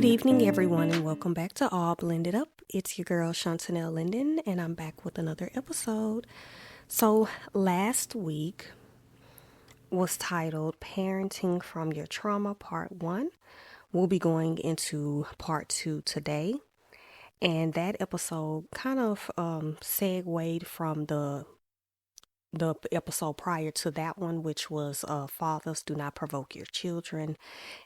Good evening, everyone, and welcome back to All Blended Up. It's your girl, Shantanell Linden, and I'm back with another episode. So, last week was titled Parenting from Your Trauma, Part 1. We'll be going into Part 2 today. And that episode kind of segued from the episode prior to that one, which was Fathers Do Not Provoke Your Children.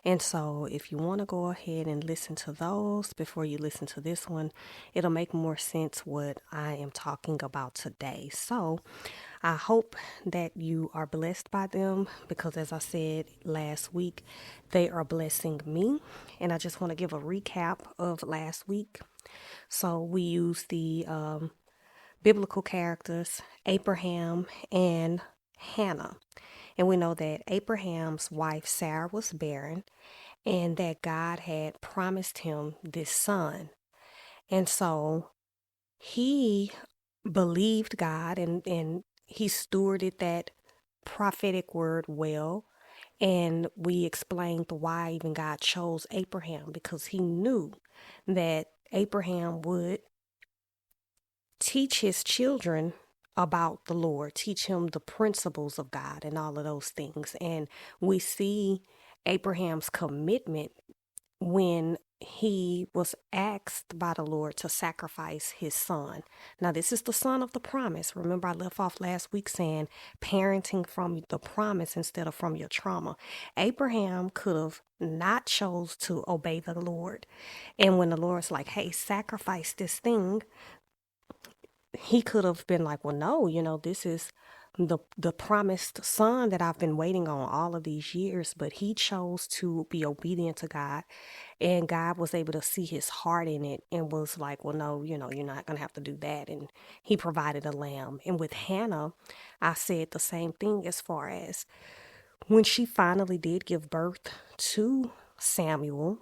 And so if you want to go ahead and listen to those before you listen to this one, it'll make more sense what I am talking about today. So I hope that you are blessed by them because, as I said last week, they are blessing me. And I just want to give a recap of last week. So we used the biblical characters, Abraham and Hannah. And we know that Abraham's wife, Sarah, was barren and that God had promised him this son. And so he believed God and he stewarded that prophetic word well. And we explained why even God chose Abraham because he knew that Abraham would teach his children about the Lord, teach him the principles of God and all of those things. And we see Abraham's commitment when he was asked by the Lord to sacrifice his son. Now, this is the son of the promise. Remember, I left off last week saying parenting from the promise instead of from your trauma. Abraham could have not chose to obey the Lord. And when the Lord's like, hey, sacrifice this thing, he could have been like, well, no, this is the promised son that I've been waiting on all of these years. But he chose to be obedient to God, and God was able to see his heart in it and was like, well, no, you're not going to have to do that. And he provided a lamb. And with Hannah, I said the same thing as far as when she finally did give birth to Samuel,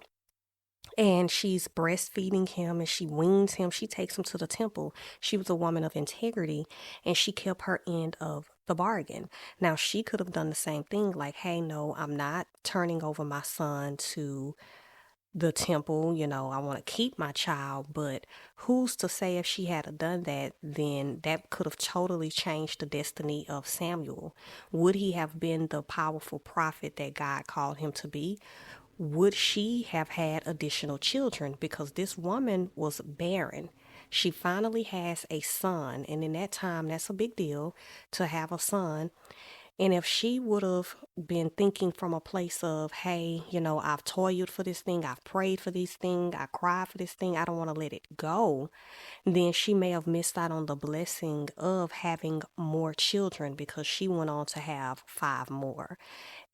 and she's breastfeeding him and she weans him. She takes him to the temple. She was a woman of integrity and she kept her end of the bargain. Now, she could have done the same thing like, hey, no, I'm not turning over my son to the temple. I want to keep my child. But who's to say if she had done that, then that could have totally changed the destiny of Samuel. Would he have been the powerful prophet that God called him to be? Would she have had additional children? Because this woman was barren. She finally has a son, and in that time, that's a big deal to have a son. And if she would have been thinking from a place of, hey, I've toiled for this thing, I've prayed for this thing, I cried for this thing, I don't want to let it go, then she may have missed out on the blessing of having more children because she went on to have 5 more.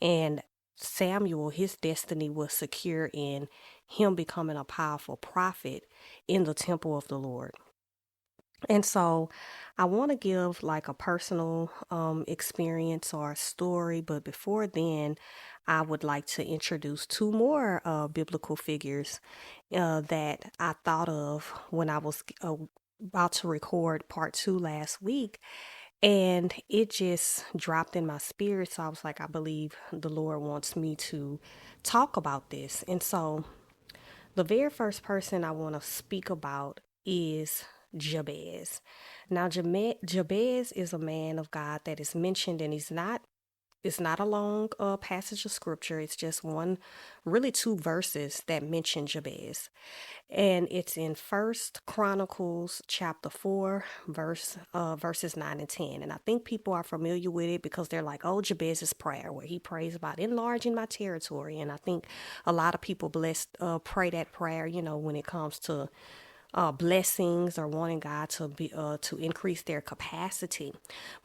And Samuel, his destiny was secure in him becoming a powerful prophet in the temple of the Lord. And so I want to give like a personal experience or a story, but before then, I would like to introduce 2 more biblical figures that I thought of when I was about to record part 2 last week. And it just dropped in my spirit. So I was like, I believe the Lord wants me to talk about this. And so the very first person I want to speak about is Jabez. Now, Jabez is a man of God that is mentioned, and it's not a long passage of scripture. It's just really 2 verses that mention Jabez. And it's in First Chronicles chapter 4, verses 9 and 10. And I think people are familiar with it because they're like, oh, Jabez's prayer, where he prays about enlarging my territory. And I think a lot of people pray that prayer, when it comes to blessings or wanting God to increase their capacity.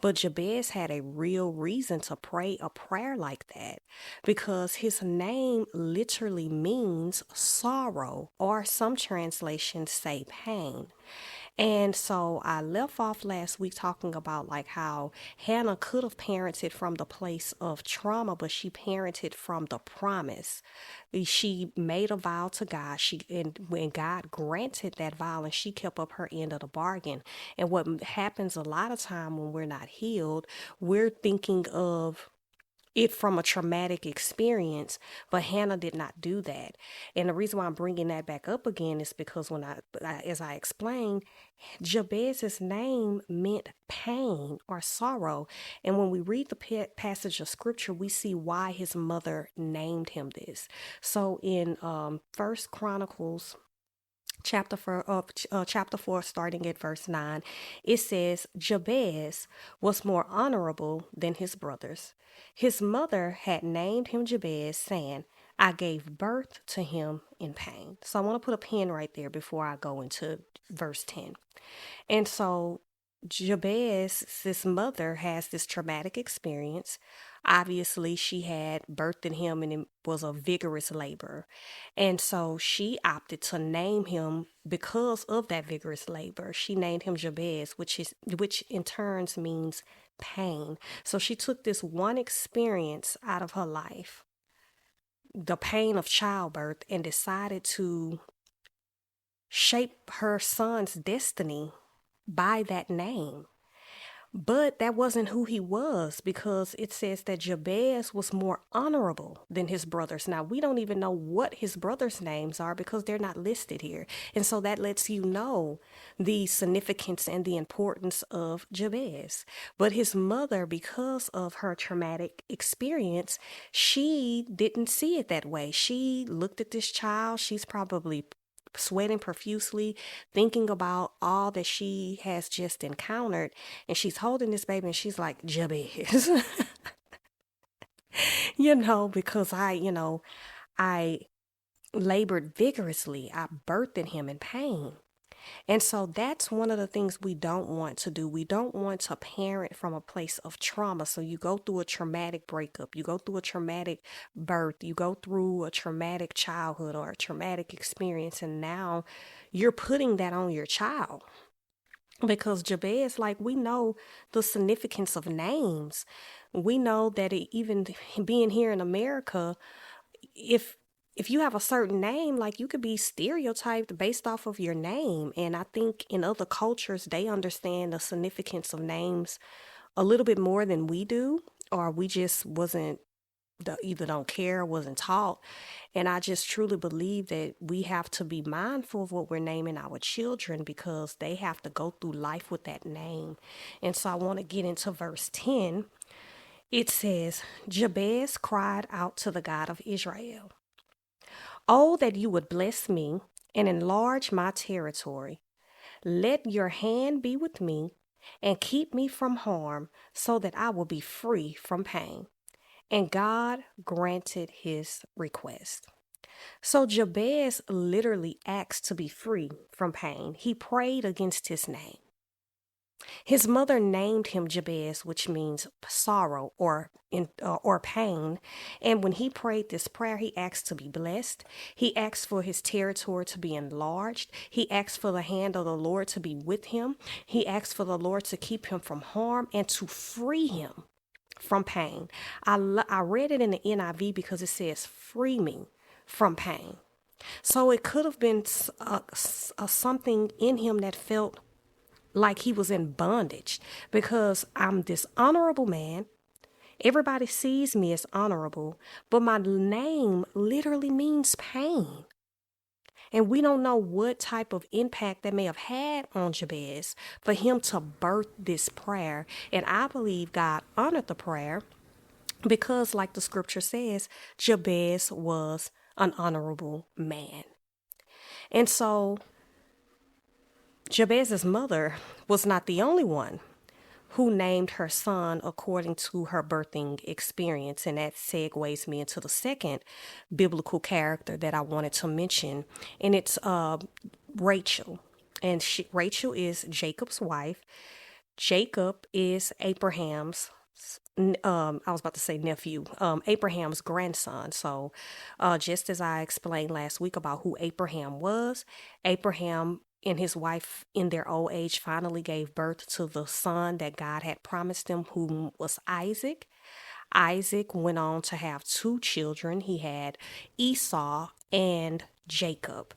But Jabez had a real reason to pray a prayer like that because his name literally means sorrow, or some translations say pain. And so I left off last week talking about like how Hannah could have parented from the place of trauma, but she parented from the promise. She made a vow to God. And when God granted that vow, and she kept up her end of the bargain. And what happens a lot of time when we're not healed, we're thinking of it from a traumatic experience, but Hannah did not do that. And the reason why I'm bringing that back up again is because as I explained, Jabez's name meant pain or sorrow. And when we read the passage of scripture, we see why his mother named him this. So in First Chronicles chapter 4, starting at verse 9, it says, Jabez was more honorable than his brothers. His mother had named him Jabez, saying, I gave birth to him in pain. So I want to put a pin right there before I go into verse 10. And so Jabez's mother has this traumatic experience. Obviously, she had birthed in him and it was a vigorous labor. And so she opted to name him because of that vigorous labor. She named him Jabez, which in turns means pain. So she took this one experience out of her life, the pain of childbirth, and decided to shape her son's destiny by that name. But that wasn't who he was, because it says that Jabez was more honorable than his brothers. Now, we don't even know what his brothers' names are because they're not listed here. And so that lets you know the significance and the importance of Jabez. But his mother, because of her traumatic experience, she didn't see it that way. She looked at this child. She's probably sweating profusely, thinking about all that she has just encountered. And she's holding this baby and she's like, Jabez, because I labored vigorously. I birthed in him in pain. And so that's one of the things we don't want to do. We don't want to parent from a place of trauma. So you go through a traumatic breakup, you go through a traumatic birth, you go through a traumatic childhood or a traumatic experience, and now you're putting that on your child. Because Jabez, like, we know the significance of names. We know that even being here in America, if you have a certain name, like, you could be stereotyped based off of your name. And I think in other cultures, they understand the significance of names a little bit more than we do, or we just either don't care or wasn't taught. And I just truly believe that we have to be mindful of what we're naming our children, because they have to go through life with that name. And so I want to get into verse 10. It says, Jabez cried out to the God of Israel, Oh, that you would bless me and enlarge my territory. Let your hand be with me and keep me from harm, so that I will be free from pain. And God granted his request. So Jabez literally asked to be free from pain. He prayed against his name. His mother named him Jabez, which means sorrow or pain. And when he prayed this prayer, he asked to be blessed. He asked for his territory to be enlarged. He asked for the hand of the Lord to be with him. He asked for the Lord to keep him from harm and to free him from pain. I read it in the NIV because it says, free me from pain. So it could have been something in him that felt like he was in bondage, because I'm this honorable man. Everybody sees me as honorable, but my name literally means pain. And we don't know what type of impact that may have had on Jabez for him to birth this prayer. And I believe God honored the prayer because, like the scripture says, Jabez was an honorable man. And so Jabez's mother was not the only one who named her son according to her birthing experience. And that segues me into the second biblical character that I wanted to mention. And it's Rachel. And Rachel is Jacob's wife. Jacob is Abraham's I was about to say nephew, Abraham's grandson. So just as I explained last week about who Abraham was, Abraham and his wife in their old age finally gave birth to the son that God had promised them, who was Isaac. Isaac went on to have two children. He had Esau and Jacob.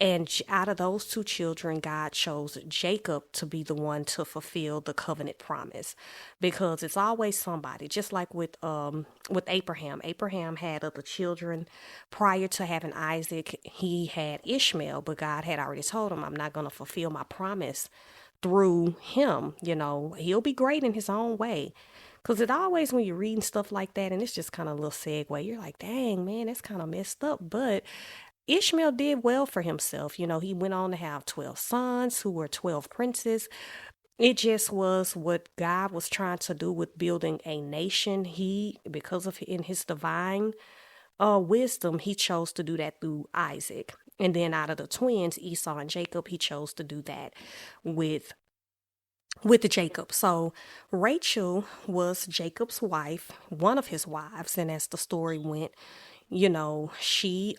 And out of those two children, God chose Jacob to be the one to fulfill the covenant promise, because it's always somebody. Just like with Abraham. Abraham had other children prior to having Isaac. He had Ishmael, but God had already told him, I'm not going to fulfill my promise through him. He'll be great in his own way. Because it always, when you're reading stuff like that, and it's just kind of a little segue, you're like, dang, man, that's kind of messed up. But Ishmael did well for himself. He went on to have 12 sons who were 12 princes. It just was what God was trying to do with building a nation. Because of in his divine wisdom, he chose to do that through Isaac. And then out of the twins, Esau and Jacob, he chose to do that with Jacob. So Rachel was Jacob's wife, one of his wives, and as the story went, she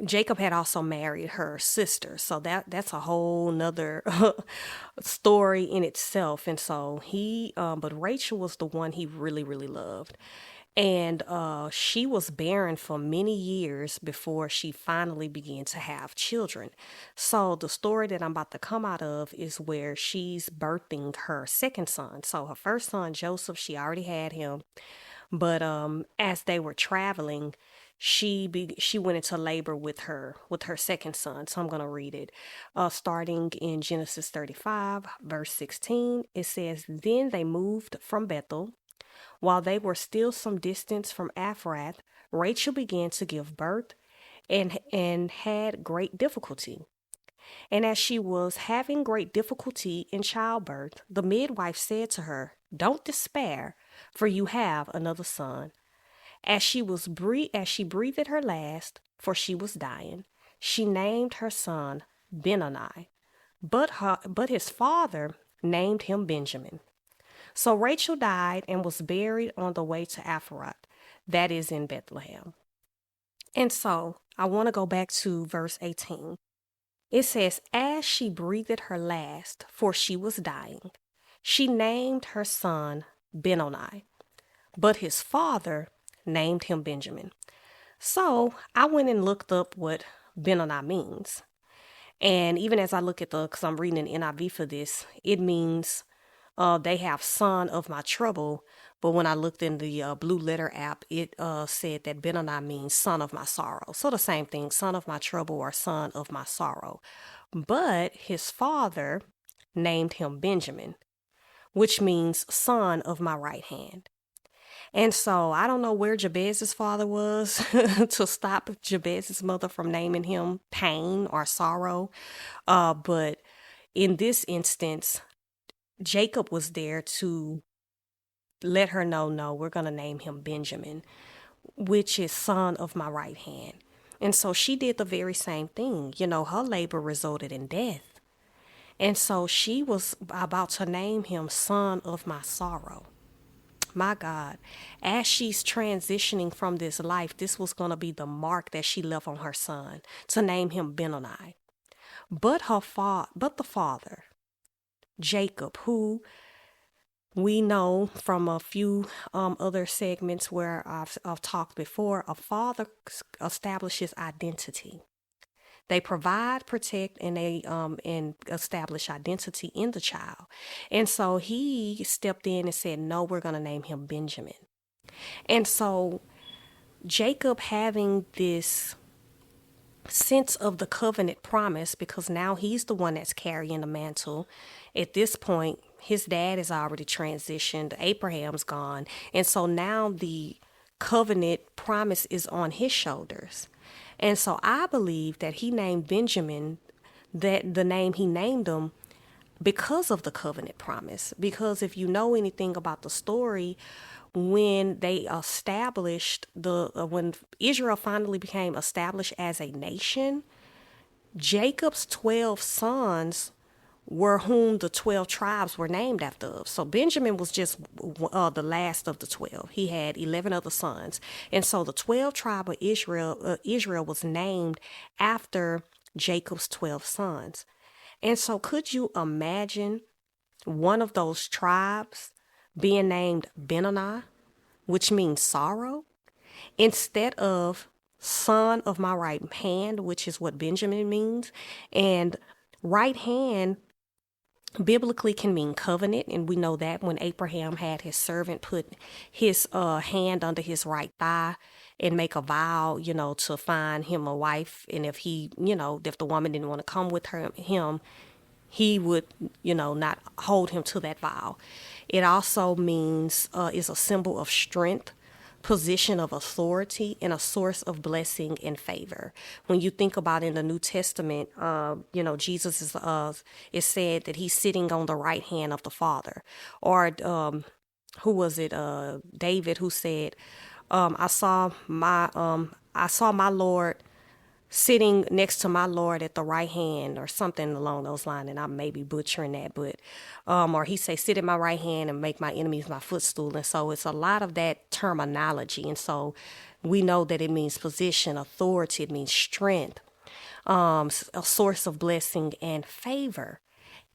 Jacob had also married her sister. So that's a whole nother story in itself. And so but Rachel was the one he really, really loved. And she was barren for many years before she finally began to have children. So the story that I'm about to come out of is where she's birthing her second son. So her first son, Joseph, she already had him. But as they were traveling, she went into labor with her second son. So I'm going to read it. Starting in Genesis 35, verse 16, it says, Then they moved from Bethel. While they were still some distance from Ephrath, Rachel began to give birth and had great difficulty. And as she was having great difficulty in childbirth, the midwife said to her, Don't despair, for you have another son. As she breathed her last, for she was dying, she named her son Benoni, but his father named him Benjamin. So Rachel died and was buried on the way to Ephrath, that is in Bethlehem. And so I want to go back to verse 18. It says, As she breathed her last, for she was dying, she named her son Benoni, but his father named him Benjamin. So I went and looked up what Benoni means. And even as I look at because I'm reading an NIV for this, it means they have son of my trouble. But when I looked in the Blue Letter app, it said that Benoni means son of my sorrow. So the same thing, son of my trouble or son of my sorrow. But his father named him Benjamin, which means son of my right hand. And so I don't know where Jabez's father was to stop Jabez's mother from naming him pain or sorrow. But in this instance, Jacob was there to let her know, no, we're going to name him Benjamin, which is son of my right hand. And so she did the very same thing. Her labor resulted in death. And so she was about to name him son of my sorrow. My God, as she's transitioning from this life, this was going to be the mark that she left on her son, to name him Benoni. But the father, Jacob, who we know from a few other segments where I've talked before, a father establishes identity. They provide, protect, and they and establish identity in the child. And so he stepped in and said, no, we're going to name him Benjamin. And so Jacob, having this sense of the covenant promise, because now he's the one that's carrying the mantle. At this point, his dad is already transitioned. Abraham's gone. And so now the covenant promise is on his shoulders. And so I believe that he named Benjamin, that the name he named him, because of the covenant promise. Because if you know anything about the story, when they established when Israel finally became established as a nation, Jacob's 12 sons were whom the 12 tribes were named after. So Benjamin was just the last of the 12. He had 11 other sons. And so the 12 tribe of Israel was named after Jacob's 12 sons. And so could you imagine one of those tribes being named Benoni, which means sorrow, instead of son of my right hand, which is what Benjamin means. And right hand biblically can mean covenant, and we know that when Abraham had his servant put his hand under his right thigh and make a vow, to find him a wife, and if he, if the woman didn't want to come with him, he would, not hold him to that vow. It also means is a symbol of strength, position of authority, and a source of blessing and favor. When you think about in the New Testament, Jesus is said that he's sitting on the right hand of the Father. Or who was it? David, who said, I saw my Lord sitting next to my Lord at the right hand," or something along those lines, and I may be butchering that, but or he say, "Sit at my right hand and make my enemies my footstool." And so it's a lot of that terminology, and so we know that it means position, authority, it means strength, a source of blessing and favor.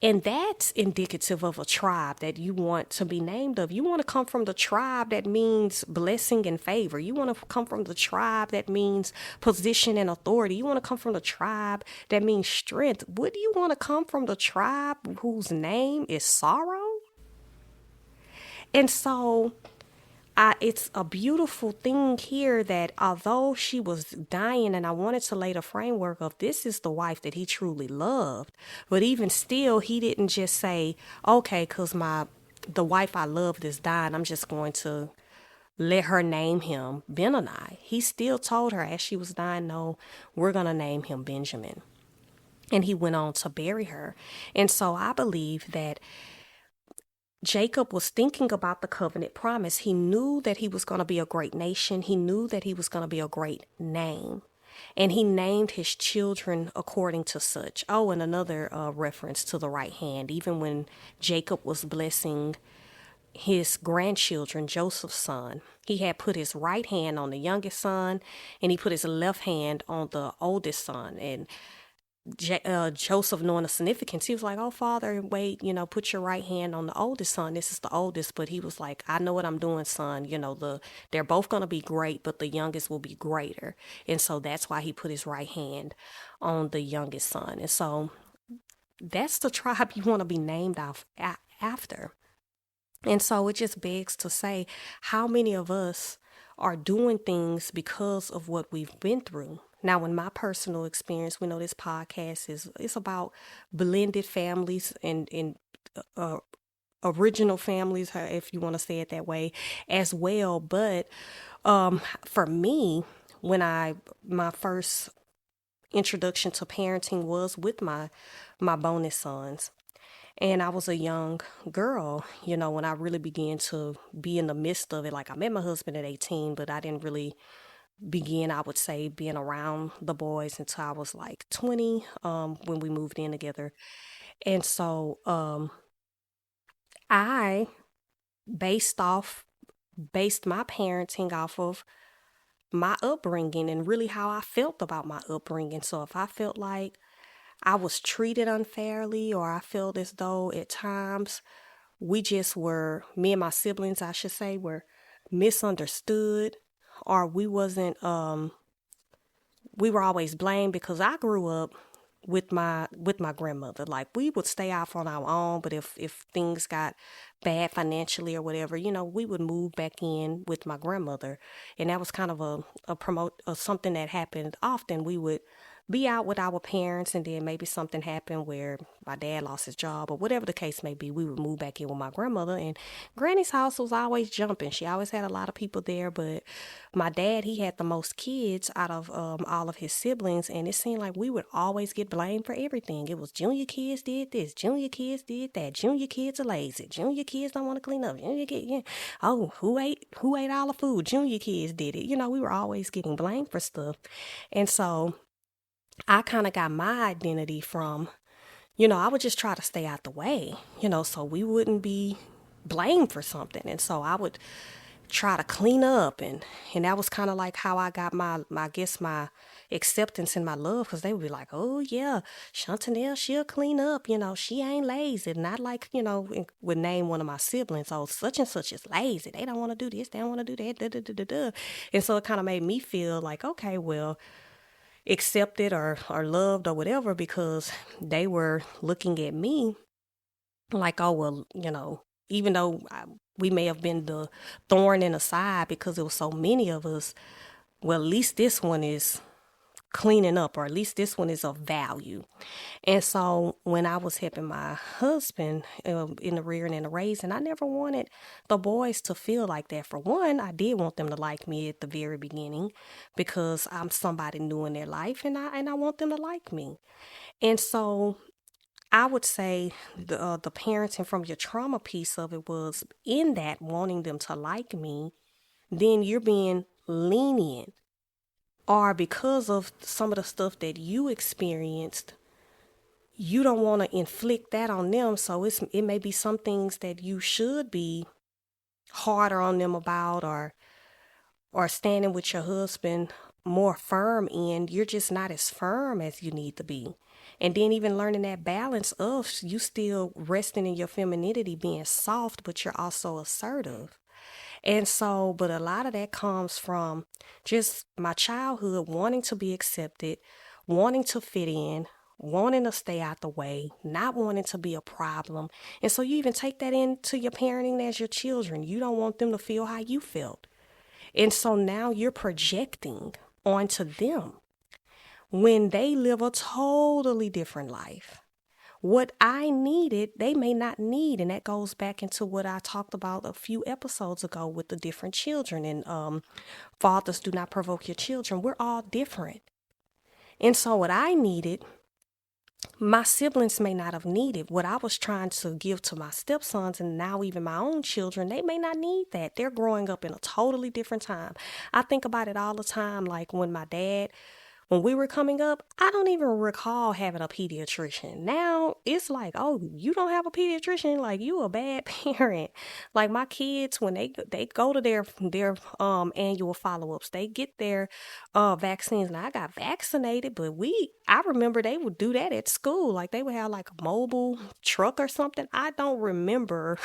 And that's indicative of a tribe that you want to be named of. You want to come from the tribe that means blessing and favor. You want to come from the tribe that means position and authority. You want to come from the tribe that means strength. Would you want to come from the tribe whose name is sorrow? And so it's a beautiful thing here that although she was dying, and I wanted to lay the framework of this is the wife that he truly loved, but even still, he didn't just say, okay, because the wife I loved is dying, I'm just going to let her name him Benoni. He still told her as she was dying, no, we're going to name him Benjamin. And he went on to bury her. And so I believe that Jacob was thinking about the covenant promise. He knew that he was going to be a great nation. He knew that he was going to be a great name. And he named his children according to such. Oh, and another reference to the right hand. Even when Jacob was blessing his grandchildren, Joseph's son, he had put his right hand on the youngest son, and he put his left hand on the oldest son. And Joseph, knowing the significance, he was like, "Oh, Father, wait, put your right hand on the oldest son. This is the oldest." But he was like, "I know what I'm doing, son. They're both going to be great, but the youngest will be greater." And so that's why he put his right hand on the youngest son. And so that's the tribe you want to be named after. And so it just begs to say, how many of us are doing things because of what we've been through? Now, in my personal experience, we know this podcast it's about blended families and uh, original families, if you want to say it that way, as well. But for me, when my first introduction to parenting was with my bonus sons. And I was a young girl, when I really began to be in the midst of it. Like, I met my husband at 18, but I didn't really begin, I would say, being around the boys until I was like 20, when we moved in together. And so I based my parenting off of my upbringing and really how I felt about my upbringing. So if I felt like I was treated unfairly, or I felt as though at times me and my siblings, I should say, were misunderstood, or we were always blamed, because I grew up with my grandmother. Like, we would stay off on our own, but if things got bad financially or whatever, we would move back in with my grandmother. And that was kind of something that happened often. We would be out with our parents, and then maybe something happened where my dad lost his job or whatever the case may be, we would move back in with my grandmother. And Granny's house was always jumping. She always had a lot of people there, but my dad, he had the most kids out of all of his siblings, and it seemed like we would always get blamed for everything. It was junior kids did this, junior kids did that, junior kids are lazy, junior kids don't want to clean up, junior kids, yeah. Oh, who ate all the food? Junior kids did it. We were always getting blamed for stuff. And so I kind of got my identity from, I would just try to stay out the way, so we wouldn't be blamed for something. And so I would try to clean up, and that was kind of like how I got my acceptance in my love, because they would be like, oh yeah, Shantanell, she'll clean up, she ain't lazy. Not like, would name one of my siblings, oh, such and such is lazy. They don't want to do this, they don't want to do that, da, da, da, da, da. And so it kind of made me feel like, okay, well, accepted or loved or whatever, because they were looking at me like, oh, well, even though we may have been the thorn in the side because there was so many of us, well, at least this one is cleaning up, or at least this one is of value. And so when I was helping my husband in the rearing and the raising, I never wanted the boys to feel like that. For one, I did want them to like me at the very beginning, because I'm somebody new in their life, and I want them to like me. And so I would say the parenting from your trauma piece of it was in that wanting them to like me, then you're being lenient, or because of some of the stuff that you experienced, you don't want to inflict that on them. So it may be some things that you should be harder on them about, or standing with your husband more firm in, you're just not as firm as you need to be. And then even learning that balance of you still resting in your femininity, being soft, but you're also assertive. And so, but a lot of that comes from just my childhood, wanting to be accepted, wanting to fit in, wanting to stay out the way, not wanting to be a problem. And so you even take that into your parenting as your children. You don't want them to feel how you felt. And so now you're projecting onto them when they live a totally different life. What I needed, they may not need. And that goes back into what I talked about a few episodes ago with the different children. And fathers, do not provoke your children. We're all different. And so what I needed, my siblings may not have needed. What I was trying to give to my stepsons, and now even my own children, they may not need that. They're growing up in a totally different time. I think about it all the time, like when we were coming up, I don't even recall having a pediatrician. Now it's like, oh, you don't have a pediatrician, like you a bad parent. Like my kids, when they go to their annual follow-ups, they get their vaccines. Now I got vaccinated, but I remember they would do that at school. Like they would have like a mobile truck or something. I don't remember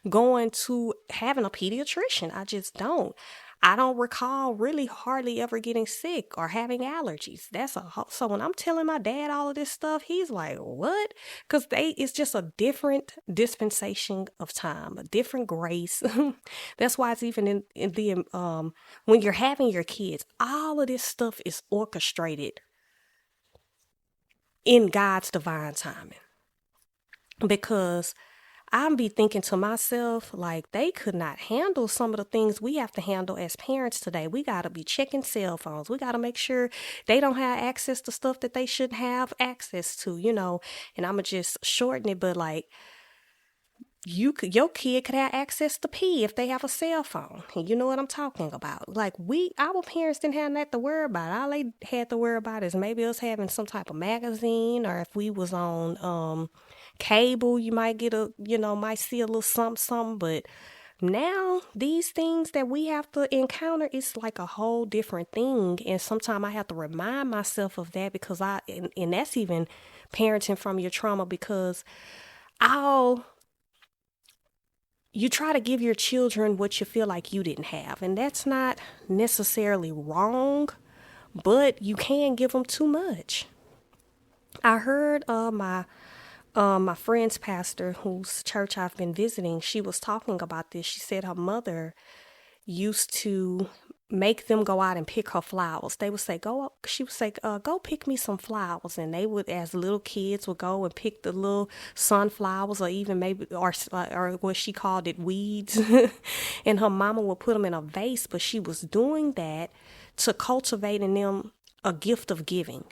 going to having a pediatrician. I just don't. I don't recall really hardly ever getting sick or having allergies. So when I'm telling my dad all of this stuff, he's like, "What?" Because it's just a different dispensation of time, a different grace. That's why it's even in the when you're having your kids, all of this stuff is orchestrated in God's divine timing, because I'd be thinking to myself, like, they could not handle some of the things we have to handle as parents today. We got to be checking cell phones. We got to make sure they don't have access to stuff that they shouldn't have access to, And I'm going to just shorten it, but like, your kid could have access to pee if they have a cell phone. And you know what I'm talking about. Like our parents didn't have that to worry about. All they had to worry about is maybe us having some type of magazine, or if we was on cable, you might might see a little something. But now these things that we have to encounter, it's like a whole different thing. And sometimes I have to remind myself of that, because and that's even parenting from your trauma, because you try to give your children what you feel like you didn't have. And that's not necessarily wrong, but you can give them too much. I heard my friend's pastor, whose church I've been visiting, she was talking about this. She said her mother used to make them go out and pick her flowers. They would say, she would say, go pick me some flowers. And they would, as little kids, would go and pick the little sunflowers, or even maybe, or what she called it, weeds. And her mama would put them in a vase, but she was doing that to cultivate in them a gift of giving,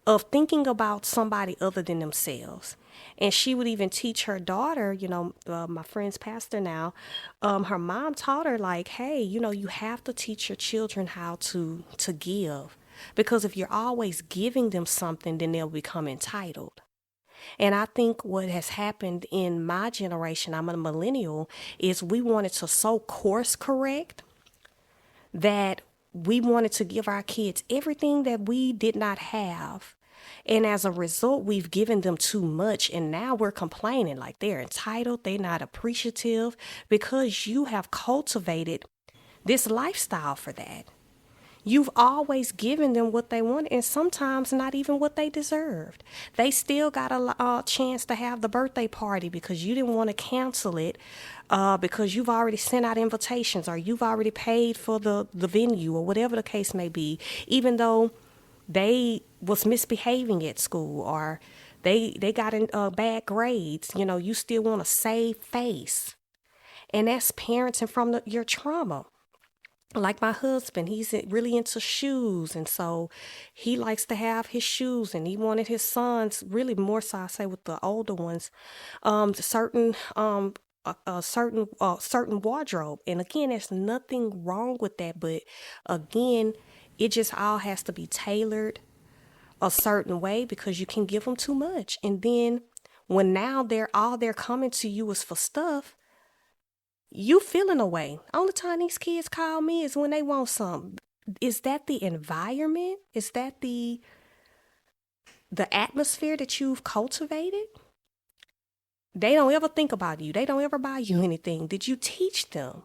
of thinking about somebody other than themselves. And she would even teach her daughter, my friend's pastor now, her mom taught her, like, hey, you have to teach your children how to give. Because if you're always giving them something, then they'll become entitled. And I think what has happened in my generation, I'm a millennial, is we wanted to so course correct that we wanted to give our kids everything that we did not have. And as a result, we've given them too much. And now we're complaining like they're entitled, they're not appreciative, because you have cultivated this lifestyle for that. You've always given them what they want, and sometimes not even what they deserved. They still got a chance to have the birthday party because you didn't want to cancel it, because you've already sent out invitations, or you've already paid for the venue, or whatever the case may be, even though they was misbehaving at school, or they got in bad grades. You still want to save face. And that's parenting from your trauma. Like my husband, he's really into shoes, and so he likes to have his shoes, and he wanted his sons, really more so I say with the older ones, certain a certain wardrobe. And again, there's nothing wrong with that, but again, it just all has to be tailored a certain way, because you can give them too much. And then when now they're coming to you is for stuff, you feeling away. Only time these kids call me is when they want something. Is that the environment? Is that the atmosphere that you've cultivated? They don't ever think about you. They don't ever buy you anything. Did you teach them?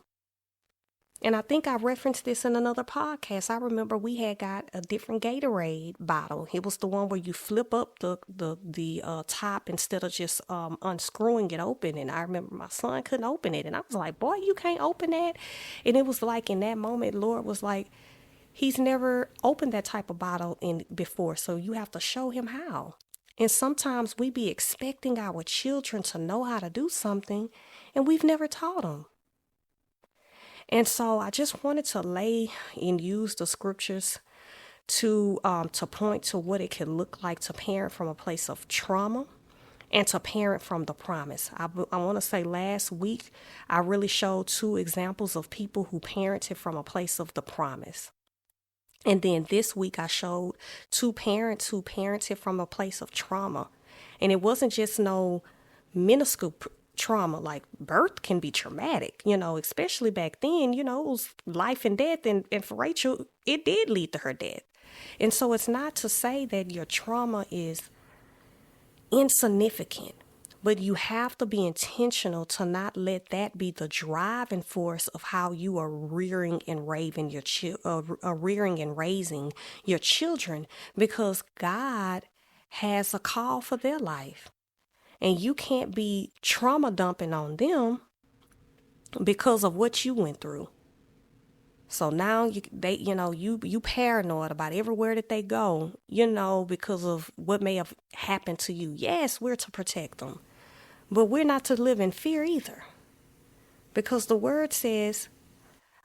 And I think I referenced this in another podcast. I remember we had got a different Gatorade bottle. It was the one where you flip up the top instead of just unscrewing it open. And I remember my son couldn't open it. And I was like, boy, you can't open that. And it was like in that moment, Lord was like, he's never opened that type of bottle before. So you have to show him how. And sometimes we be expecting our children to know how to do something, and we've never taught them. And so I just wanted to lay and use the scriptures to point to what it can look like to parent from a place of trauma and to parent from the promise. I want to say last week, I really showed 2 examples of people who parented from a place of the promise. And then this week I showed 2 parents who parented from a place of trauma. And it wasn't just no minuscule trauma. Like birth can be traumatic, especially back then, it was life and death. And for Rachel, it did lead to her death. And so it's not to say that your trauma is insignificant, but you have to be intentional to not let that be the driving force of how you are rearing and raising your children, because God has a call for their life. And you can't be trauma dumping on them because of what you went through. So now you paranoid about everywhere that they go, because of what may have happened to you. Yes, we're to protect them, but we're not to live in fear either. Because the word says,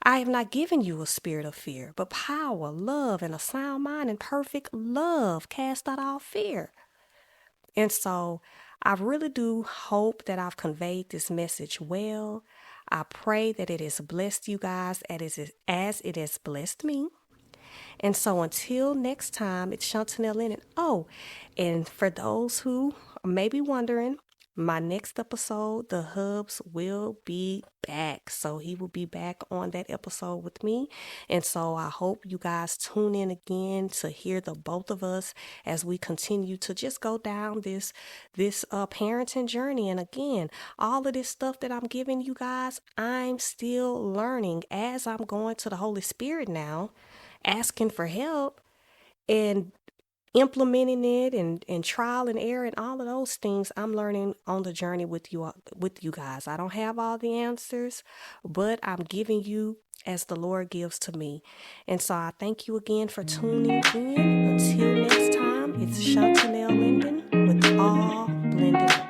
I have not given you a spirit of fear, but power, love, and a sound mind, and perfect love cast out all fear. And so I really do hope that I've conveyed this message well. I pray that it has blessed you guys as it has blessed me. And so until next time, it's Shantanell in it. Oh, and for those who may be wondering, my next episode, the Hubs will be back. So he will be back on that episode with me. And so I hope you guys tune in again to hear the both of us as we continue to just go down this parenting journey. And again, all of this stuff that I'm giving you guys, I'm still learning as I'm going to the Holy Spirit now, asking for help and implementing it and trial and error and all of those things. I'm learning on the journey with you guys. I don't have all the answers, but I'm giving you as the Lord gives to me. And so I thank you again for tuning in. Until next time, it's Shantanell Linden with All Blended Up.